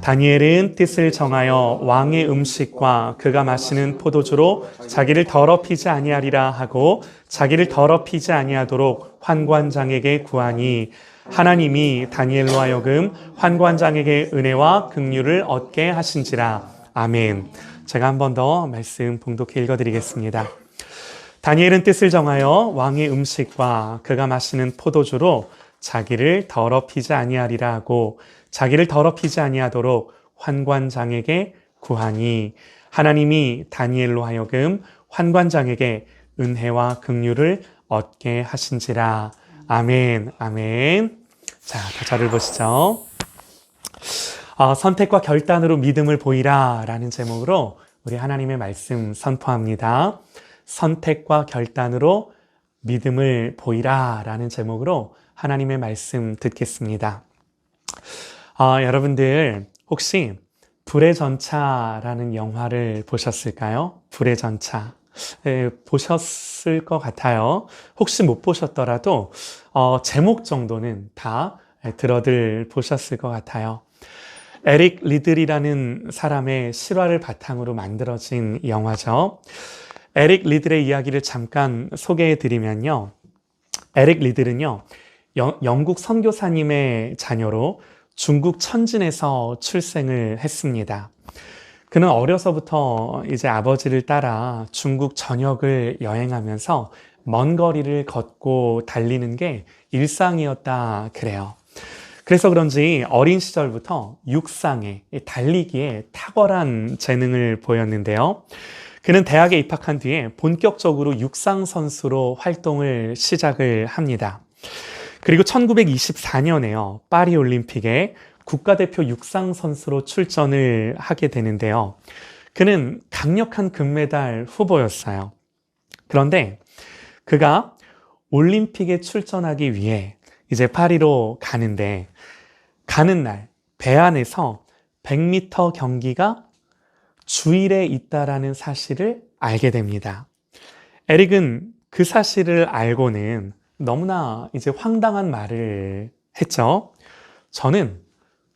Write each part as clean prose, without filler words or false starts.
다니엘은 뜻을 정하여 왕의 음식과 그가 마시는 포도주로 자기를 더럽히지 아니하리라 하고 자기를 더럽히지 아니하도록 환관장에게 구하니 하나님이 다니엘로 하여금 환관장에게 은혜와 긍휼을 얻게 하신지라. 아멘. 제가 한 번 더 말씀 봉독해 읽어드리겠습니다. 다니엘은 뜻을 정하여 왕의 음식과 그가 마시는 포도주로 자기를 더럽히지 아니하리라 하고 자기를 더럽히지 아니하도록 환관장에게 구하니 하나님이 다니엘로 하여금 환관장에게 은혜와 긍휼을 얻게 하신지라. 아멘, 아멘. 자, 다자를 보시죠. 선택과 결단으로 믿음을 보이라 라는 제목으로 우리 하나님의 말씀 선포합니다. 선택과 결단으로 믿음을 보이라 라는 제목으로 하나님의 말씀 듣겠습니다. 여러분들 혹시 불의 전차라는 영화를 보셨을까요? 불의 전차. 보셨을 것 같아요. 혹시 못 보셨더라도 제목 정도는 다 들어들 보셨을 것 같아요. 에릭 리들이라는 사람의 실화를 바탕으로 만들어진 영화죠. 에릭 리들의 이야기를 잠깐 소개해 드리면요. 에릭 리들은요, 영국 선교사님의 자녀로 중국 천진에서 출생을 했습니다. 그는 어려서부터 이제 아버지를 따라 중국 전역을 여행하면서 먼 거리를 걷고 달리는 게 일상이었다 그래요. 그래서 그런지 어린 시절부터 육상에, 달리기에 탁월한 재능을 보였는데요. 그는 대학에 입학한 뒤에 본격적으로 육상 선수로 활동을 시작을 합니다. 그리고 1924년에요. 파리 올림픽에 국가대표 육상 선수로 출전을 하게 되는데요. 그는 강력한 금메달 후보였어요. 그런데 그가 올림픽에 출전하기 위해 이제 파리로 가는데 가는 날 배 안에서 100m 경기가 주일에 있다라는 사실을 알게 됩니다. 에릭은 그 사실을 알고는 너무나 이제 황당한 말을 했죠. 저는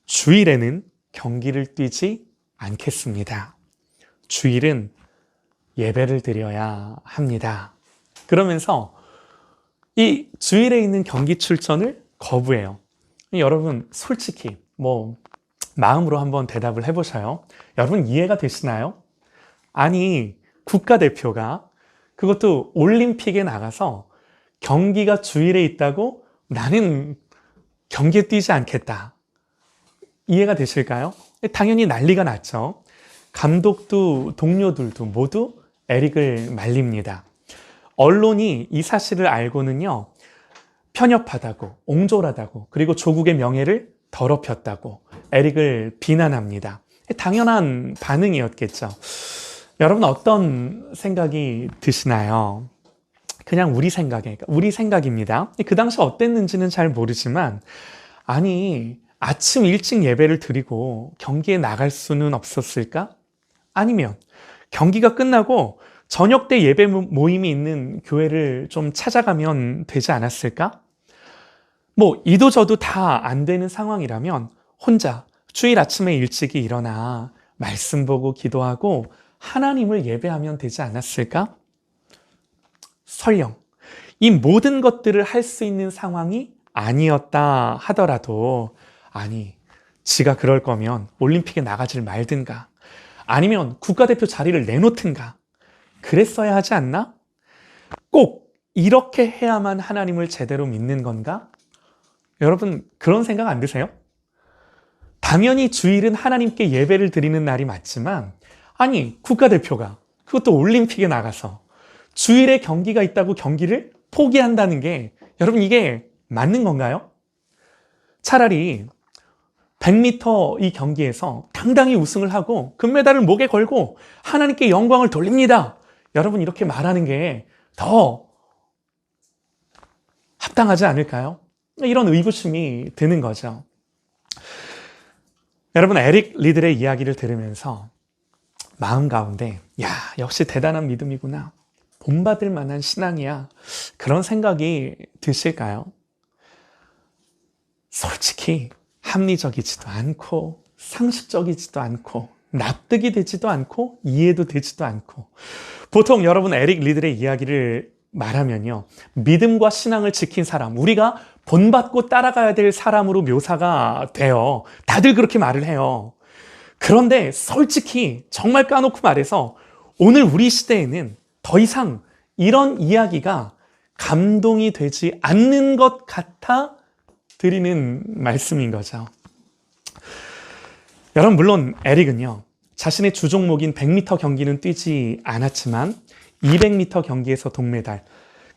주일에는 경기를 뛰지 않겠습니다. 주일은 예배를 드려야 합니다. 그러면서 이 주일에 있는 경기 출전을 거부해요. 여러분 솔직히 마음으로 한번 대답을 해보셔요. 여러분 이해가 되시나요? 아니 국가대표가 그것도 올림픽에 나가서 경기가 주일에 있다고 나는 경기에 뛰지 않겠다. 이해가 되실까요? 당연히 난리가 났죠. 감독도 동료들도 모두 에릭을 말립니다. 언론이 이 사실을 알고는요, 편협하다고, 옹졸하다고, 그리고 조국의 명예를 더럽혔다고 에릭을 비난합니다. 당연한 반응이었겠죠. 여러분 어떤 생각이 드시나요? 그냥 우리 생각입니다. 그 당시 어땠는지는 잘 모르지만 아니 아침 일찍 예배를 드리고 경기에 나갈 수는 없었을까? 아니면 경기가 끝나고 저녁 때 예배 모임이 있는 교회를 좀 찾아가면 되지 않았을까? 이도저도 다 안 되는 상황이라면 혼자 주일 아침에 일찍이 일어나 말씀 보고 기도하고 하나님을 예배하면 되지 않았을까? 설령 이 모든 것들을 할 수 있는 상황이 아니었다 하더라도 아니 지가 그럴 거면 올림픽에 나가질 말든가 아니면 국가대표 자리를 내놓든가 그랬어야 하지 않나? 꼭 이렇게 해야만 하나님을 제대로 믿는 건가? 여러분 그런 생각 안 드세요? 당연히 주일은 하나님께 예배를 드리는 날이 맞지만 아니 국가대표가 그것도 올림픽에 나가서 주일에 경기가 있다고 경기를 포기한다는 게 여러분 이게 맞는 건가요? 차라리 100m 이 경기에서 당당히 우승을 하고 금메달을 목에 걸고 하나님께 영광을 돌립니다. 여러분 이렇게 말하는 게 더 합당하지 않을까요? 이런 의구심이 드는 거죠. 여러분 에릭 리들의 이야기를 들으면서 마음 가운데 역시 대단한 믿음이구나. 본받을 만한 신앙이야. 그런 생각이 드실까요? 솔직히 합리적이지도 않고 상식적이지도 않고 납득이 되지도 않고 이해도 되지도 않고 보통 여러분 에릭 리들의 이야기를 말하면요. 믿음과 신앙을 지킨 사람, 우리가 본받고 따라가야 될 사람으로 묘사가 돼요. 다들 그렇게 말을 해요. 그런데 솔직히 정말 까놓고 말해서 오늘 우리 시대에는 더 이상 이런 이야기가 감동이 되지 않는 것 같아 드리는 말씀인 거죠. 여러분 물론 에릭은요. 자신의 주 종목인 100m 경기는 뛰지 않았지만 200m 경기에서 동메달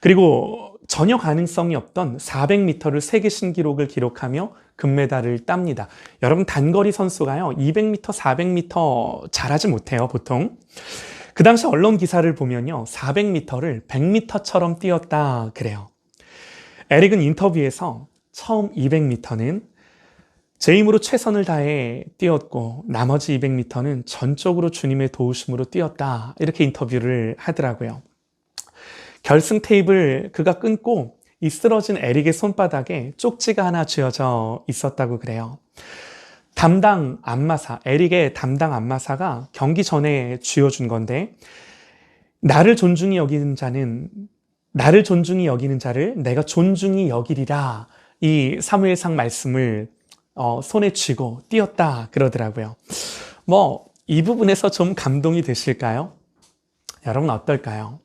그리고 전혀 가능성이 없던 400m를 세계 신기록을 기록하며 금메달을 땄니다. 여러분 단거리 선수가요. 200m, 400m 잘하지 못해요. 보통. 그 당시 언론 기사를 보면요. 400m를 100m처럼 뛰었다 그래요. 에릭은 인터뷰에서 처음 200m는 제 힘으로 최선을 다해 뛰었고 나머지 200m는 전적으로 주님의 도우심으로 뛰었다. 이렇게 인터뷰를 하더라고요. 결승 테이프를 그가 끊고 이 쓰러진 에릭의 손바닥에 쪽지가 하나 쥐어져 있었다고 그래요. 담당 안마사, 에릭의 담당 안마사가 경기 전에 쥐어준 건데 나를 존중히 여기는 자를 내가 존중히 여기리라 이 사무엘상 말씀을 손에 쥐고 뛰었다 그러더라고요. 이 부분에서 좀 감동이 되실까요? 여러분 어떨까요?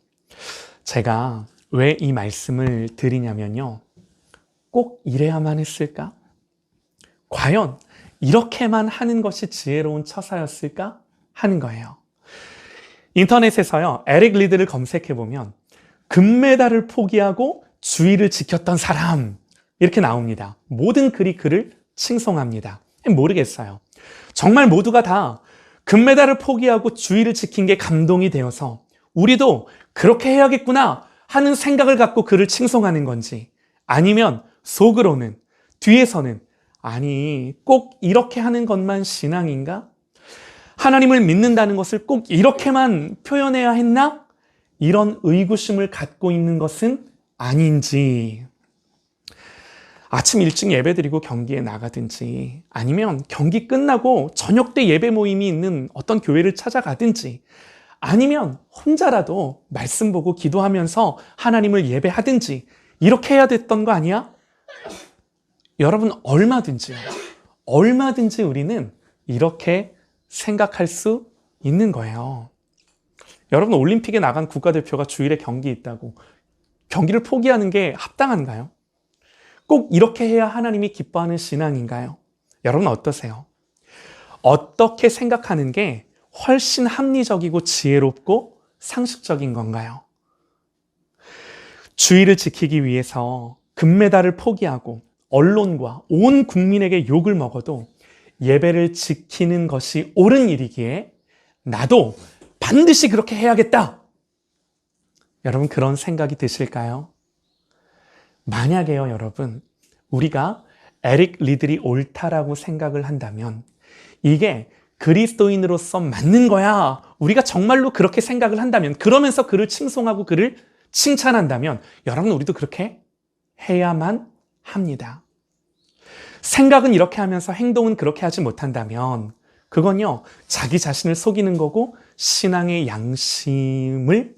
제가 왜 이 말씀을 드리냐면요. 꼭 이래야만 했을까? 과연 이렇게만 하는 것이 지혜로운 처사였을까? 하는 거예요. 인터넷에서요. 에릭 리드를 검색해보면 금메달을 포기하고 주의를 지켰던 사람 이렇게 나옵니다. 모든 글이 그를 칭송합니다. 모르겠어요. 정말 모두가 다 금메달을 포기하고 주의를 지킨 게 감동이 되어서 우리도 그렇게 해야겠구나 하는 생각을 갖고 그를 칭송하는 건지 아니면 속으로는 뒤에서는 아니 꼭 이렇게 하는 것만 신앙인가? 하나님을 믿는다는 것을 꼭 이렇게만 표현해야 했나? 이런 의구심을 갖고 있는 것은 아닌지 아침 일찍 예배드리고 경기에 나가든지 아니면 경기 끝나고 저녁 때 예배 모임이 있는 어떤 교회를 찾아가든지 아니면 혼자라도 말씀 보고 기도하면서 하나님을 예배하든지 이렇게 해야 됐던 거 아니야? 여러분 얼마든지 우리는 이렇게 생각할 수 있는 거예요. 여러분 올림픽에 나간 국가대표가 주일에 경기 있다고 경기를 포기하는 게 합당한가요? 꼭 이렇게 해야 하나님이 기뻐하는 신앙인가요? 여러분 어떠세요? 어떻게 생각하는 게 훨씬 합리적이고 지혜롭고 상식적인 건가요? 주의를 지키기 위해서 금메달을 포기하고 언론과 온 국민에게 욕을 먹어도 예배를 지키는 것이 옳은 일이기에 나도 반드시 그렇게 해야겠다. 여러분 그런 생각이 드실까요? 만약에요 여러분 우리가 에릭 리들이 옳다라고 생각을 한다면 이게 그리스도인으로서 맞는 거야. 우리가 정말로 그렇게 생각을 한다면 그러면서 그를 칭송하고 그를 칭찬한다면 여러분 우리도 그렇게 해야만 합니다. 생각은 이렇게 하면서 행동은 그렇게 하지 못한다면 그건요 자기 자신을 속이는 거고 신앙의 양심을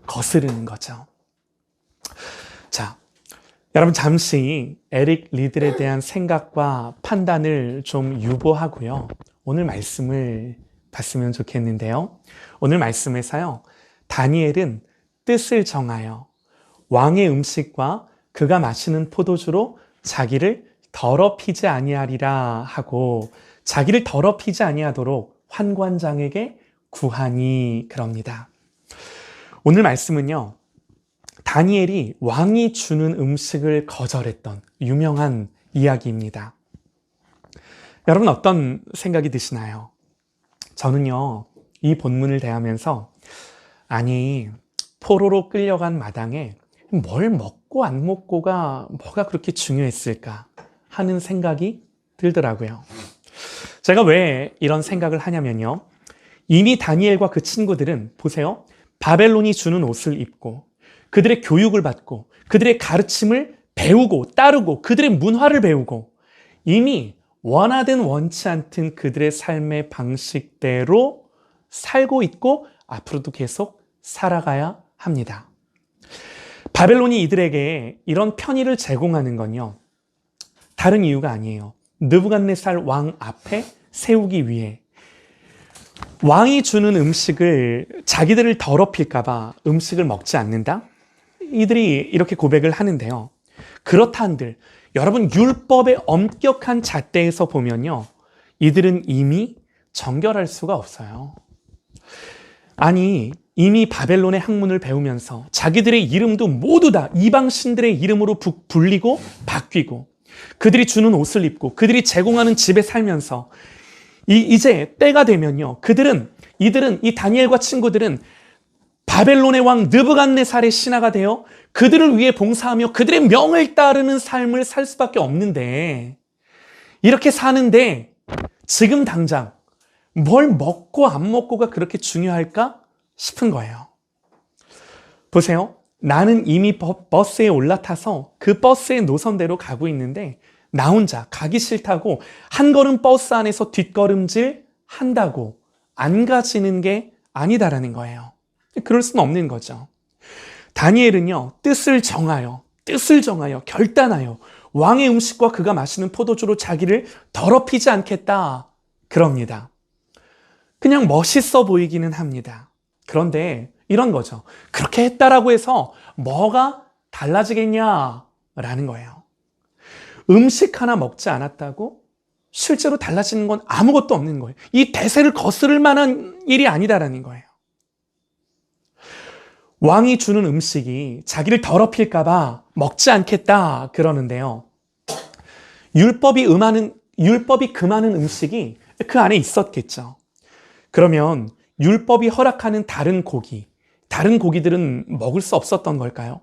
거스르는 거죠. 자, 여러분 잠시 에릭 리들에 대한 생각과 판단을 좀 유보하고요. 오늘 말씀을 봤으면 좋겠는데요. 오늘 말씀에서요. 다니엘은 뜻을 정하여 왕의 음식과 그가 마시는 포도주로 자기를 더럽히지 아니하리라 하고 자기를 더럽히지 아니하도록 환관장에게 구하니 그럽니다. 오늘 말씀은요. 다니엘이 왕이 주는 음식을 거절했던 유명한 이야기입니다. 여러분 어떤 생각이 드시나요? 저는요. 이 본문을 대하면서 아니 포로로 끌려간 마당에 뭘 먹고 안 먹고가 뭐가 그렇게 중요했을까 하는 생각이 들더라고요. 제가 왜 이런 생각을 하냐면요. 이미 다니엘과 그 친구들은 보세요. 바벨론이 주는 옷을 입고 그들의 교육을 받고 그들의 가르침을 배우고 따르고 그들의 문화를 배우고 이미 원하든 원치 않든 그들의 삶의 방식대로 살고 있고 앞으로도 계속 살아가야 합니다. 바벨론이 이들에게 이런 편의를 제공하는 건요, 다른 이유가 아니에요. 느부갓네살 왕 앞에 세우기 위해 왕이 주는 음식을 자기들을 더럽힐까 봐 음식을 먹지 않는다? 이들이 이렇게 고백을 하는데요. 그렇다 한들 여러분 율법의 엄격한 잣대에서 보면요, 이들은 이미 정결할 수가 없어요. 아니 이미 바벨론의 학문을 배우면서 자기들의 이름도 모두 다 이방 신들의 이름으로 불리고 바뀌고 그들이 주는 옷을 입고 그들이 제공하는 집에 살면서 이제 때가 되면요, 이들은 이 다니엘과 친구들은 바벨론의 왕 느부갓네살의 신하가 되어 그들을 위해 봉사하며 그들의 명을 따르는 삶을 살 수밖에 없는데, 이렇게 사는데 지금 당장 뭘 먹고 안 먹고가 그렇게 중요할까 싶은 거예요. 보세요. 나는 이미 버스에 올라타서 그 버스의 노선대로 가고 있는데 나 혼자 가기 싫다고 한 걸음 버스 안에서 뒷걸음질 한다고 안 가지는 게 아니다라는 거예요. 그럴 수는 없는 거죠. 다니엘은요, 뜻을 정하여 결단하여 왕의 음식과 그가 마시는 포도주로 자기를 더럽히지 않겠다 그럽니다. 그냥 멋있어 보이기는 합니다. 그런데 이런 거죠. 그렇게 했다라고 해서 뭐가 달라지겠냐라는 거예요. 음식 하나 먹지 않았다고 실제로 달라지는 건 아무것도 없는 거예요. 이 대세를 거스를 만한 일이 아니다라는 거예요. 왕이 주는 음식이 자기를 더럽힐까 봐 먹지 않겠다 그러는데요. 율법이 금하는 음식이 그 안에 있었겠죠. 그러면 율법이 허락하는 다른 고기들은 먹을 수 없었던 걸까요?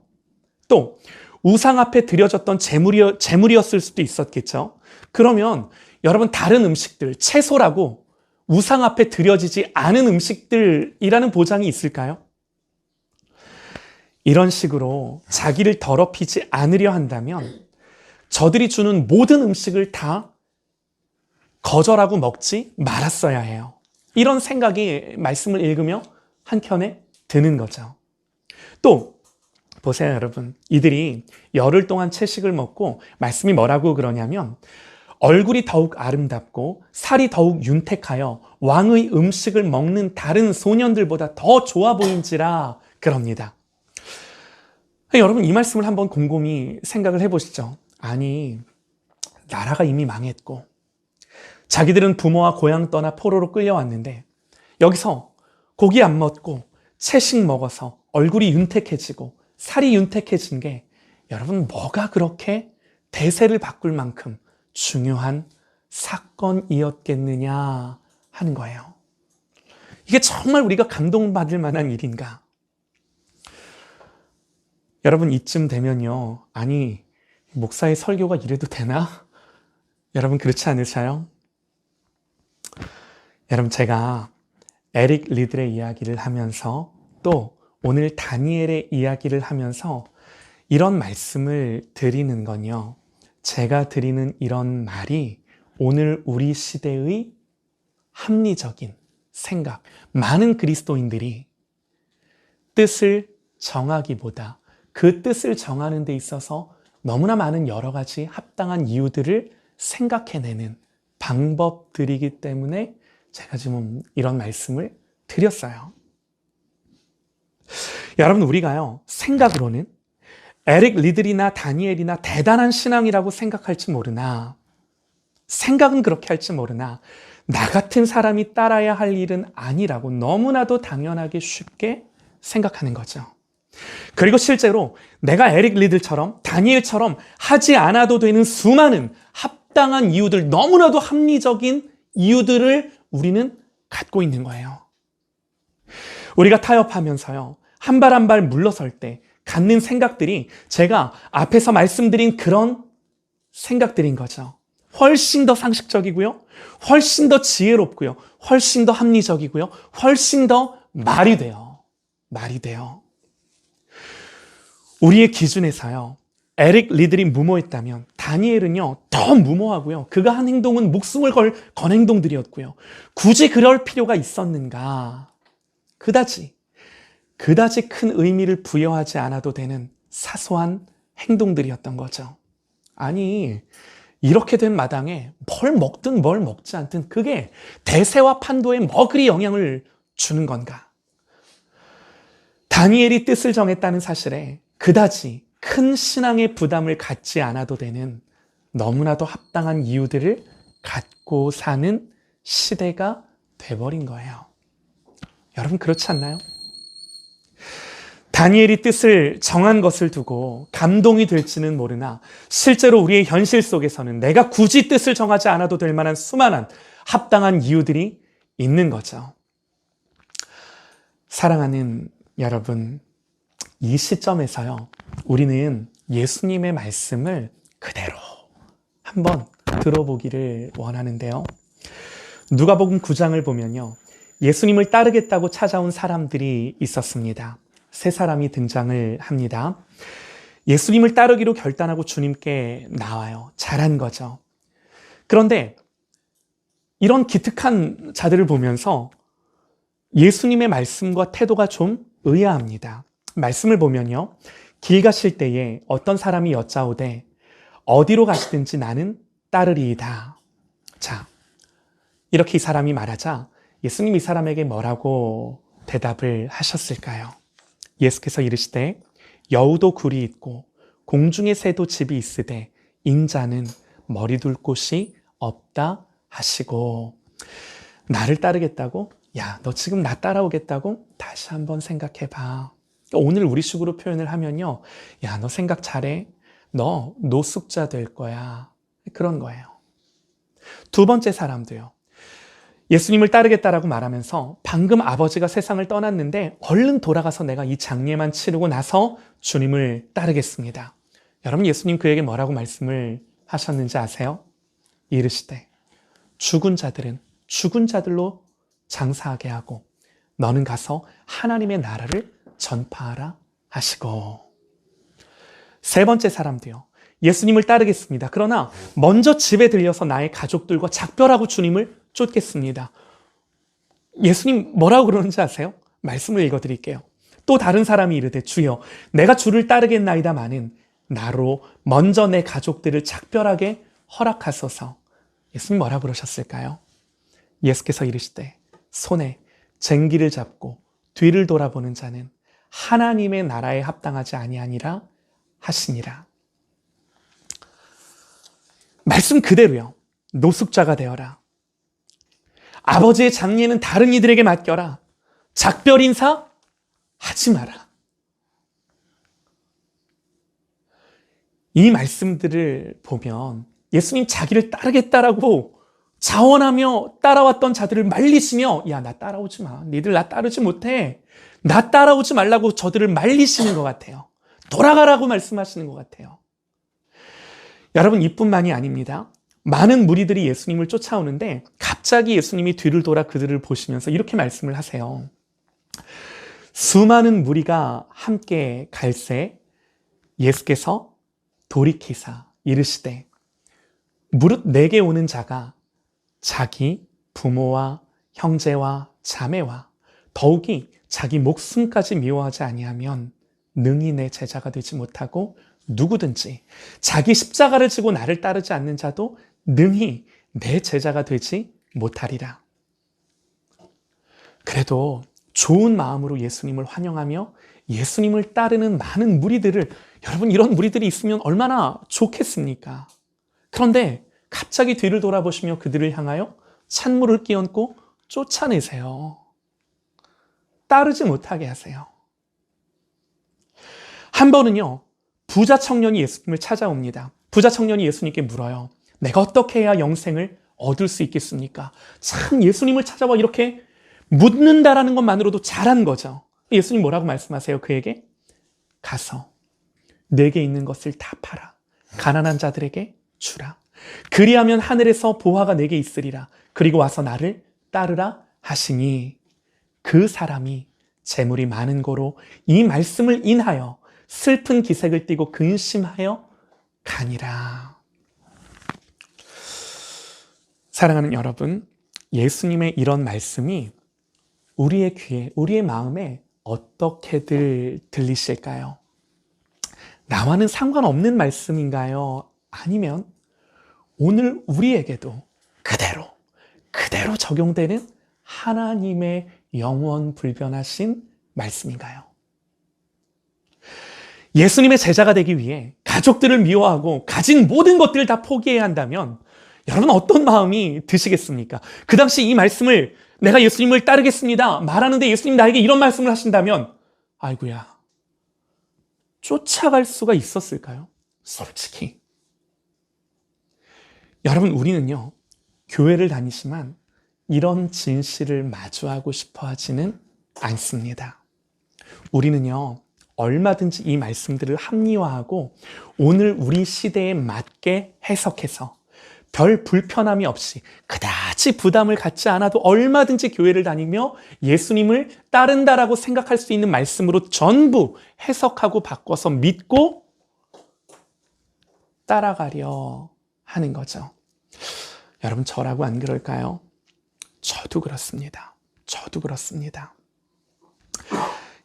또 우상 앞에 드려졌던 제물이었을 수도 있었겠죠. 그러면 여러분 다른 음식들, 채소라고 우상 앞에 드려지지 않은 음식들이라는 보장이 있을까요? 이런 식으로 자기를 더럽히지 않으려 한다면 저들이 주는 모든 음식을 다 거절하고 먹지 말았어야 해요. 이런 생각이 말씀을 읽으며 한켠에 드는 거죠. 또 보세요 여러분. 이들이 열흘 동안 채식을 먹고 말씀이 뭐라고 그러냐면 얼굴이 더욱 아름답고 살이 더욱 윤택하여 왕의 음식을 먹는 다른 소년들보다 더 좋아 보인지라 그럽니다. 여러분 이 말씀을 한번 곰곰이 생각을 해보시죠. 아니 나라가 이미 망했고 자기들은 부모와 고향 떠나 포로로 끌려왔는데 여기서 고기 안 먹고 채식 먹어서 얼굴이 윤택해지고 살이 윤택해진 게 여러분 뭐가 그렇게 대세를 바꿀 만큼 중요한 사건이었겠느냐 하는 거예요. 이게 정말 우리가 감동받을 만한 일인가? 여러분 이쯤 되면요, 아니 목사의 설교가 이래도 되나? 여러분 그렇지 않으세요? 여러분 제가 에릭 리들의 이야기를 하면서 또 오늘 다니엘의 이야기를 하면서 이런 말씀을 드리는 건요, 제가 드리는 이런 말이 오늘 우리 시대의 합리적인 생각, 많은 그리스도인들이 뜻을 정하기보다 그 뜻을 정하는 데 있어서 너무나 많은 여러 가지 합당한 이유들을 생각해내는 방법들이기 때문에 제가 지금 이런 말씀을 드렸어요. 여러분 우리가요, 생각으로는 에릭 리들이나 다니엘이나 대단한 신앙이라고 생각할지 모르나, 생각은 그렇게 할지 모르나 나 같은 사람이 따라야 할 일은 아니라고 너무나도 당연하게 쉽게 생각하는 거죠. 그리고 실제로 내가 에릭 리들처럼 다니엘처럼 하지 않아도 되는 수많은 합당한 이유들, 너무나도 합리적인 이유들을 우리는 갖고 있는 거예요. 우리가 타협하면서요, 한 발 한 발 물러설 때 갖는 생각들이 제가 앞에서 말씀드린 그런 생각들인 거죠. 훨씬 더 상식적이고요, 훨씬 더 지혜롭고요, 훨씬 더 합리적이고요, 훨씬 더 말이 돼요. 우리의 기준에서요, 에릭 리들이 무모했다면 다니엘은요, 더 무모하고요. 그가 한 행동은 목숨을 건 행동들이었고요. 굳이 그럴 필요가 있었는가? 그다지 큰 의미를 부여하지 않아도 되는 사소한 행동들이었던 거죠. 아니, 이렇게 된 마당에 뭘 먹든 뭘 먹지 않든 그게 대세와 판도에 뭐 그리 영향을 주는 건가? 다니엘이 뜻을 정했다는 사실에 그다지 큰 신앙의 부담을 갖지 않아도 되는 너무나도 합당한 이유들을 갖고 사는 시대가 돼버린 거예요. 여러분, 그렇지 않나요? 다니엘이 뜻을 정한 것을 두고 감동이 될지는 모르나 실제로 우리의 현실 속에서는 내가 굳이 뜻을 정하지 않아도 될 만한 수많은 합당한 이유들이 있는 거죠. 사랑하는 여러분, 이 시점에서요, 우리는 예수님의 말씀을 그대로 한번 들어보기를 원하는데요. 누가복음 9장을 보면요, 예수님을 따르겠다고 찾아온 사람들이 있었습니다. 세 사람이 등장을 합니다. 예수님을 따르기로 결단하고 주님께 나와요. 잘한 거죠. 그런데 이런 기특한 자들을 보면서 예수님의 말씀과 태도가 좀 의아합니다. 말씀을 보면요, 길 가실 때에 어떤 사람이 여짜오되 어디로 가시든지 나는 따르리이다. 자, 이렇게 이 사람이 말하자 예수님이 이 사람에게 뭐라고 대답을 하셨을까요? 예수께서 이르시되 여우도 굴이 있고 공중의 새도 집이 있으되 인자는 머리 둘 곳이 없다 하시고, 나를 따르겠다고? 야, 너 지금 나 따라오겠다고? 다시 한번 생각해봐. 오늘 우리식으로 표현을 하면요, 야, 너 생각 잘해. 너 노숙자 될 거야. 그런 거예요. 두 번째 사람도요, 예수님을 따르겠다라고 말하면서 방금 아버지가 세상을 떠났는데 얼른 돌아가서 내가 이 장례만 치르고 나서 주님을 따르겠습니다. 여러분, 예수님 그에게 뭐라고 말씀을 하셨는지 아세요? 이르시되 죽은 자들은 죽은 자들로 장사하게 하고 너는 가서 하나님의 나라를 전파하라 하시고. 세 번째 사람도요, 예수님을 따르겠습니다. 그러나 먼저 집에 들려서 나의 가족들과 작별하고 주님을 쫓겠습니다. 예수님 뭐라고 그러는지 아세요? 말씀을 읽어드릴게요. 또 다른 사람이 이르되 주여 내가 주를 따르겠나이다마는 나로 먼저 내 가족들을 작별하게 허락하소서. 예수님 뭐라고 그러셨을까요? 예수께서 이르시되 손에 쟁기를 잡고 뒤를 돌아보는 자는 하나님의 나라에 합당하지 아니하니라 하시니라. 말씀 그대로요. 노숙자가 되어라. 아버지의 장례는 다른 이들에게 맡겨라. 작별 인사 하지 마라. 이 말씀들을 보면 예수님 자기를 따르겠다라고 자원하며 따라왔던 자들을 말리시며, 야, 나 따라오지 마. 니들 나 따르지 못해. 나 따라오지 말라고 저들을 말리시는 것 같아요. 돌아가라고 말씀하시는 것 같아요. 여러분, 이뿐만이 아닙니다. 많은 무리들이 예수님을 쫓아오는데 갑자기 예수님이 뒤를 돌아 그들을 보시면서 이렇게 말씀을 하세요. 수많은 무리가 함께 갈새 예수께서 돌이키사 이르시되 무릇 내게 오는 자가 자기 부모와 형제와 자매와 더욱이 자기 목숨까지 미워하지 아니하면 능히 내 제자가 되지 못하고, 누구든지 자기 십자가를 지고 나를 따르지 않는 자도 능히 내 제자가 되지 못하리라. 그래도 좋은 마음으로 예수님을 환영하며 예수님을 따르는 많은 무리들을, 여러분 이런 무리들이 있으면 얼마나 좋겠습니까? 그런데 갑자기 뒤를 돌아보시며 그들을 향하여 찬물을 끼얹고 쫓아내세요. 따르지 못하게 하세요. 한 번은요, 부자 청년이 예수님을 찾아옵니다. 부자 청년이 예수님께 물어요. 내가 어떻게 해야 영생을 얻을 수 있겠습니까? 참 예수님을 찾아와 이렇게 묻는다라는 것만으로도 잘한 거죠. 예수님 뭐라고 말씀하세요? 그에게 가서 내게 있는 것을 다 팔아 가난한 자들에게 주라. 그리하면 하늘에서 보화가 내게 있으리라. 그리고 와서 나를 따르라 하시니 그 사람이 재물이 많은 고로 이 말씀을 인하여 슬픈 기색을 띠고 근심하여 가니라. 사랑하는 여러분, 예수님의 이런 말씀이 우리의 귀에, 우리의 마음에 어떻게들 들리실까요? 나와는 상관없는 말씀인가요? 아니면 오늘 우리에게도 그대로 적용되는 하나님의 영원 불변하신 말씀인가요? 예수님의 제자가 되기 위해 가족들을 미워하고 가진 모든 것들을 다 포기해야 한다면 여러분 어떤 마음이 드시겠습니까? 그 당시 이 말씀을 내가 예수님을 따르겠습니다 말하는데 예수님 나에게 이런 말씀을 하신다면 아이고야, 쫓아갈 수가 있었을까요? 솔직히. 여러분, 우리는요, 교회를 다니지만 이런 진실을 마주하고 싶어 하지는 않습니다. 우리는요, 얼마든지 이 말씀들을 합리화하고 오늘 우리 시대에 맞게 해석해서 별 불편함이 없이 그다지 부담을 갖지 않아도 얼마든지 교회를 다니며 예수님을 따른다라고 생각할 수 있는 말씀으로 전부 해석하고 바꿔서 믿고 따라가려 하는 거죠. 여러분, 저라고 안 그럴까요? 저도 그렇습니다.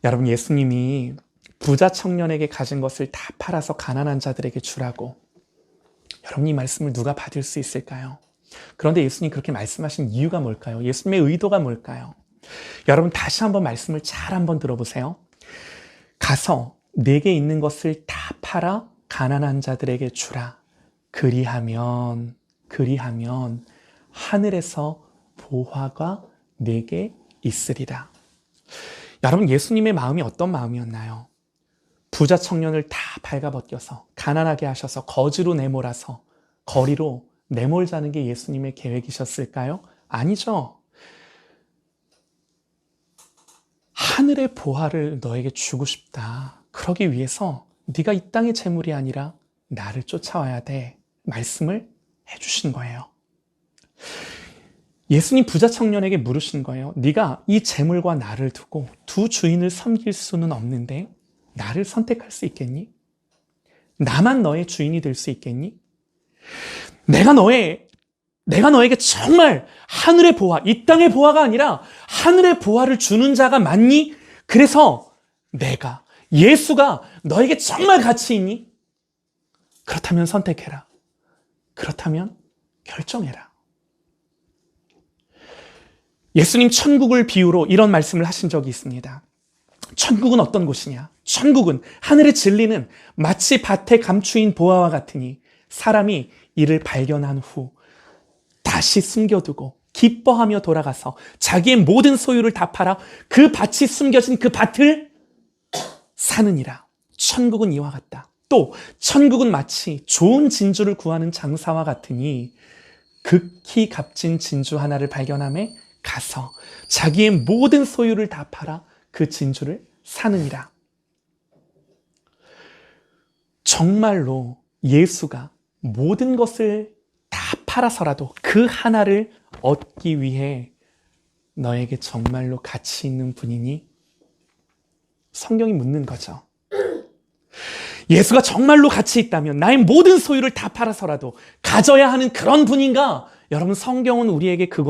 여러분, 예수님이 부자 청년에게 가진 것을 다 팔아서 가난한 자들에게 주라고, 여러분, 이 말씀을 누가 받을 수 있을까요? 그런데 예수님이 그렇게 말씀하신 이유가 뭘까요? 예수님의 의도가 뭘까요? 여러분, 다시 한번 말씀을 잘 한번 들어보세요. 가서 내게 있는 것을 다 팔아 가난한 자들에게 주라. 그리하면 하늘에서 보화가 내게 있으리라. 여러분, 예수님의 마음이 어떤 마음이었나요? 부자 청년을 다 발가벗겨서 가난하게 하셔서 거지로 내몰아서 거리로 내몰자는 게 예수님의 계획이셨을까요? 아니죠. 하늘의 보화를 너에게 주고 싶다. 그러기 위해서 네가 이 땅의 재물이 아니라 나를 쫓아와야 돼. 말씀을 해주신 거예요. 예수님 부자 청년에게 물으신 거예요. 네가 이 재물과 나를 두고 두 주인을 섬길 수는 없는데 나를 선택할 수 있겠니? 나만 너의 주인이 될 수 있겠니? 내가 너에게 정말 하늘의 보화, 이 땅의 보화가 아니라 하늘의 보화를 주는 자가 맞니? 그래서 예수가 너에게 정말 가치 있니? 그렇다면 선택해라. 그렇다면 결정해라. 예수님 천국을 비유로 이런 말씀을 하신 적이 있습니다. 천국은 어떤 곳이냐? 천국은 하늘의 진리는 마치 밭에 감추인 보화와 같으니 사람이 이를 발견한 후 다시 숨겨두고 기뻐하며 돌아가서 자기의 모든 소유를 다 팔아 그 밭이 숨겨진 그 밭을 사느니라. 천국은 이와 같다. 또 천국은 마치 좋은 진주를 구하는 장사와 같으니 극히 값진 진주 하나를 발견함에 가서 자기의 모든 소유를 다 팔아 그 진주를 사느니라. 정말로 예수가 모든 것을 다 팔아서라도 그 하나를 얻기 위해 너에게 정말로 가치 있는 분이니? 성경이 묻는 거죠. 예수가 정말로 가치 있다면 나의 모든 소유를 다 팔아서라도 가져야 하는 그런 분인가? 여러분, 성경은 우리에게 그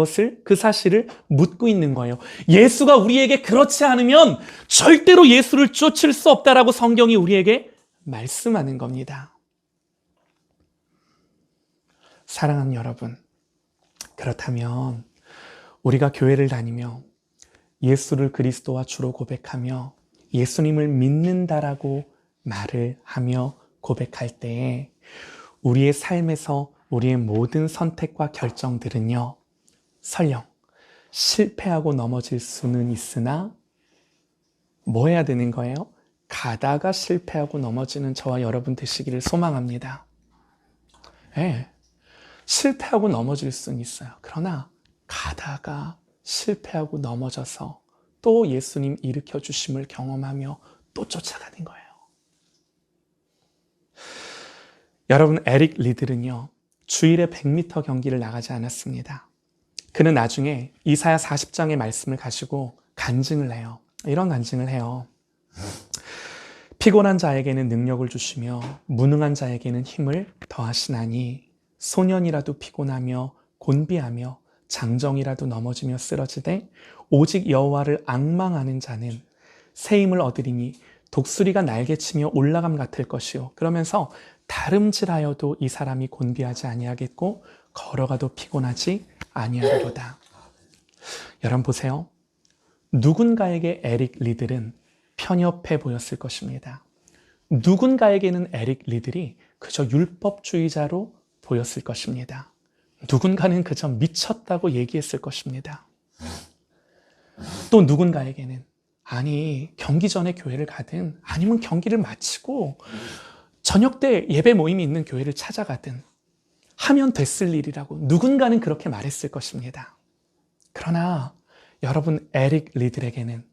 사실을 묻고 있는 거예요. 예수가 우리에게 그렇지 않으면 절대로 예수를 쫓을 수 없다라고 성경이 우리에게 말씀하는 겁니다. 사랑하는 여러분, 그렇다면 우리가 교회를 다니며 예수를 그리스도와 주로 고백하며 예수님을 믿는다라고 말을 하며 고백할 때에 우리의 삶에서 우리의 모든 선택과 결정들은요, 설령 실패하고 넘어질 수는 있으나 뭐 해야 되는 거예요? 가다가 실패하고 넘어지는 저와 여러분 되시기를 소망합니다. 네, 실패하고 넘어질 수는 있어요. 그러나 가다가 실패하고 넘어져서 또 예수님 일으켜 주심을 경험하며 또 쫓아가는 거예요. 여러분, 에릭 리들은요, 주일에 100m 경기를 나가지 않았습니다. 그는 나중에 이사야 40장의 말씀을 가지고 간증을 해요. 이런 간증을 해요. 피곤한 자에게는 능력을 주시며 무능한 자에게는 힘을 더하시나니 소년이라도 피곤하며 곤비하며 장정이라도 넘어지며 쓰러지되 오직 여호와를 앙망하는 자는 새 힘을 얻으리니 독수리가 날개치며 올라감 같을 것이요. 그러면서 다름질하여도 이 사람이 곤비하지 아니하겠고 걸어가도 피곤하지 아니하리로다. 여러분 보세요. 누군가에게 에릭 리들은 편협해 보였을 것입니다. 누군가에게는 에릭 리들이 그저 율법주의자로 보였을 것입니다. 누군가는 그저 미쳤다고 얘기했을 것입니다. 또 누군가에게는 아니 경기 전에 교회를 가든 아니면 경기를 마치고 저녁 때 예배 모임이 있는 교회를 찾아가든 하면 됐을 일이라고 누군가는 그렇게 말했을 것입니다. 그러나 여러분 에릭 리들에게는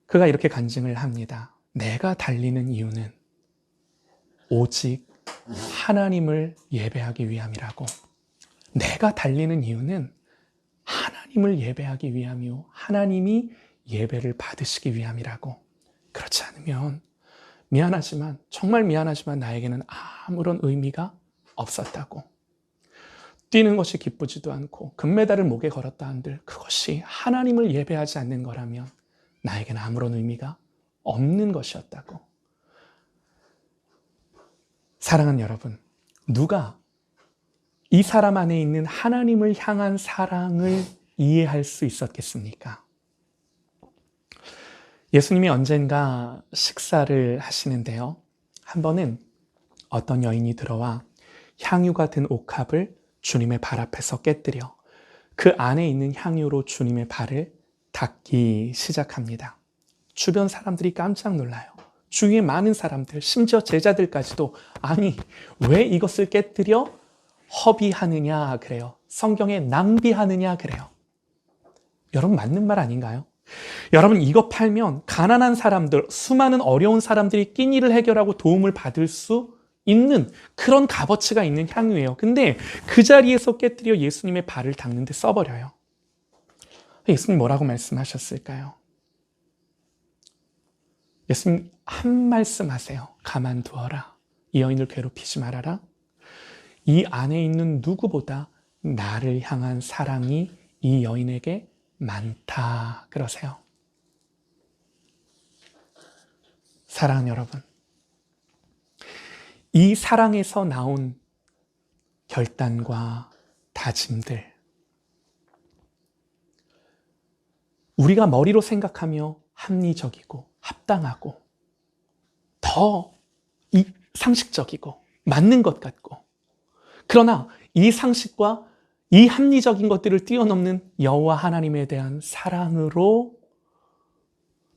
그가 이렇게 간증을 합니다. 내가 달리는 이유는 오직 하나님을 예배하기 위함이라고. 내가 달리는 이유는 하나님을 예배하기 위함이요. 하나님이 예배를 받으시기 위함이라고. 그렇지 않으면 미안하지만 정말 미안하지만 나에게는 아무런 의미가 없었다고. 뛰는 것이 기쁘지도 않고 금메달을 목에 걸었다 한들 그것이 하나님을 예배하지 않는 거라면 나에게는 아무런 의미가 없는 것이었다고. 사랑하는 여러분, 누가 이 사람 안에 있는 하나님을 향한 사랑을 이해할 수 있었겠습니까? 예수님이 언젠가 식사를 하시는데요. 한 번은 어떤 여인이 들어와 향유가 든 옥합을 주님의 발 앞에서 깨뜨려 그 안에 있는 향유로 주님의 발을 닦기 시작합니다. 주변 사람들이 깜짝 놀라요. 주위에 많은 사람들, 심지어 제자들까지도 아니 왜 이것을 깨뜨려 허비하느냐 그래요. 성경에 낭비하느냐 그래요. 여러분 맞는 말 아닌가요? 여러분 이거 팔면 가난한 사람들, 수많은 어려운 사람들이 끼니를 해결하고 도움을 받을 수 있는 그런 값어치가 있는 향유예요. 근데 그 자리에서 깨뜨려 예수님의 발을 닦는데 써버려요. 예수님 뭐라고 말씀하셨을까요? 예수님 한 말씀 하세요. 가만두어라. 이 여인을 괴롭히지 말아라. 이 안에 있는 누구보다 나를 향한 사랑이 이 여인에게 많다. 그러세요. 사랑하는 여러분, 이 사랑에서 나온 결단과 다짐들, 우리가 머리로 생각하며 합리적이고 합당하고 더 상식적이고 맞는 것 같고, 그러나 이 상식과 이 합리적인 것들을 뛰어넘는 여호와 하나님에 대한 사랑으로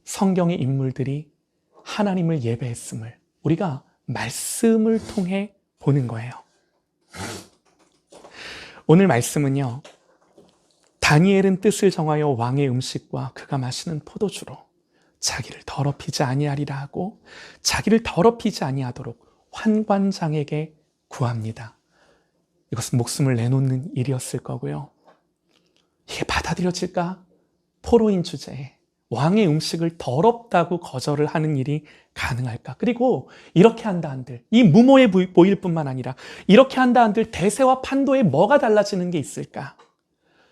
성경의 인물들이 하나님을 예배했음을 우리가 말씀을 통해 보는 거예요. 오늘 말씀은요, 다니엘은 뜻을 정하여 왕의 음식과 그가 마시는 포도주로 자기를 더럽히지 아니하리라 하고 자기를 더럽히지 아니하도록 환관장에게 구합니다. 이것은 목숨을 내놓는 일이었을 거고요. 이게 받아들여질까? 포로인 주제에 왕의 음식을 더럽다고 거절을 하는 일이 가능할까? 그리고 이렇게 한다 한들, 이 무모해 보일 뿐만 아니라 이렇게 한다 한들 대세와 판도에 뭐가 달라지는 게 있을까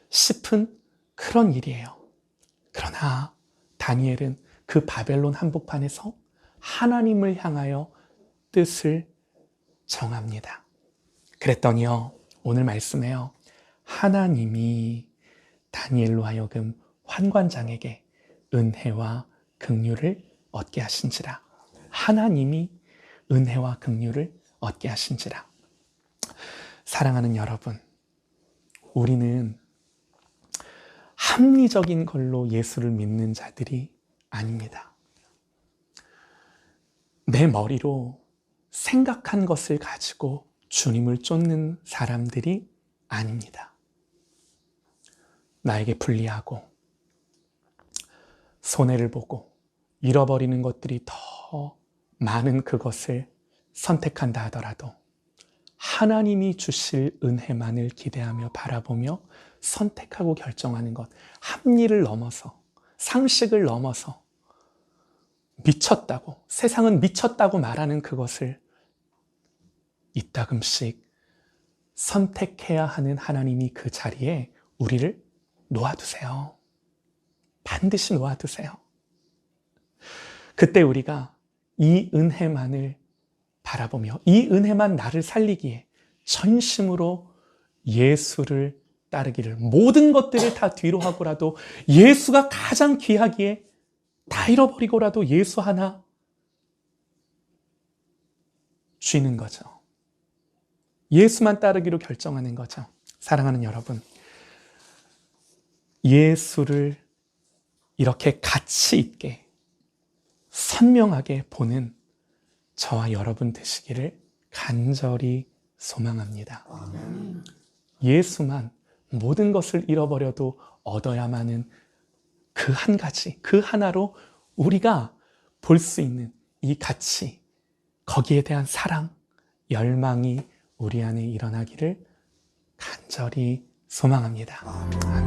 싶은 그런 일이에요. 그러나 다니엘은 그 바벨론 한복판에서 하나님을 향하여 뜻을 정합니다. 그랬더니요, 오늘 말씀에요, 하나님이 다니엘로 하여금 환관장에게 은혜와 긍휼을 얻게 하신지라. 하나님이 은혜와 긍휼을 얻게 하신지라. 사랑하는 여러분, 우리는 합리적인 걸로 예수를 믿는 자들이 아닙니다. 내 머리로 생각한 것을 가지고 주님을 쫓는 사람들이 아닙니다. 나에게 불리하고 손해를 보고 잃어버리는 것들이 더 많은 그것을 선택한다 하더라도 하나님이 주실 은혜만을 기대하며 바라보며 선택하고 결정하는 것, 합리를 넘어서, 상식을 넘어서 미쳤다고, 세상은 미쳤다고 말하는 그것을 이따금씩 선택해야 하는 하나님이 그 자리에 우리를 놓아두세요. 반드시 놓아두세요. 그때 우리가 이 은혜만을 바라보며 이 은혜만 나를 살리기에 전심으로 예수를 따르기를, 모든 것들을 다 뒤로 하고라도 예수가 가장 귀하기에 다 잃어버리고라도 예수 하나 쥐는 거죠. 예수만 따르기로 결정하는 거죠. 사랑하는 여러분, 예수를 이렇게 가치 있게 선명하게 보는 저와 여러분 되시기를 간절히 소망합니다. 아멘. 예수만, 모든 것을 잃어버려도 얻어야만 하는 그 한 가지, 그 하나로 우리가 볼 수 있는 이 가치, 거기에 대한 사랑, 열망이 우리 안에 일어나기를 간절히 소망합니다. 아멘.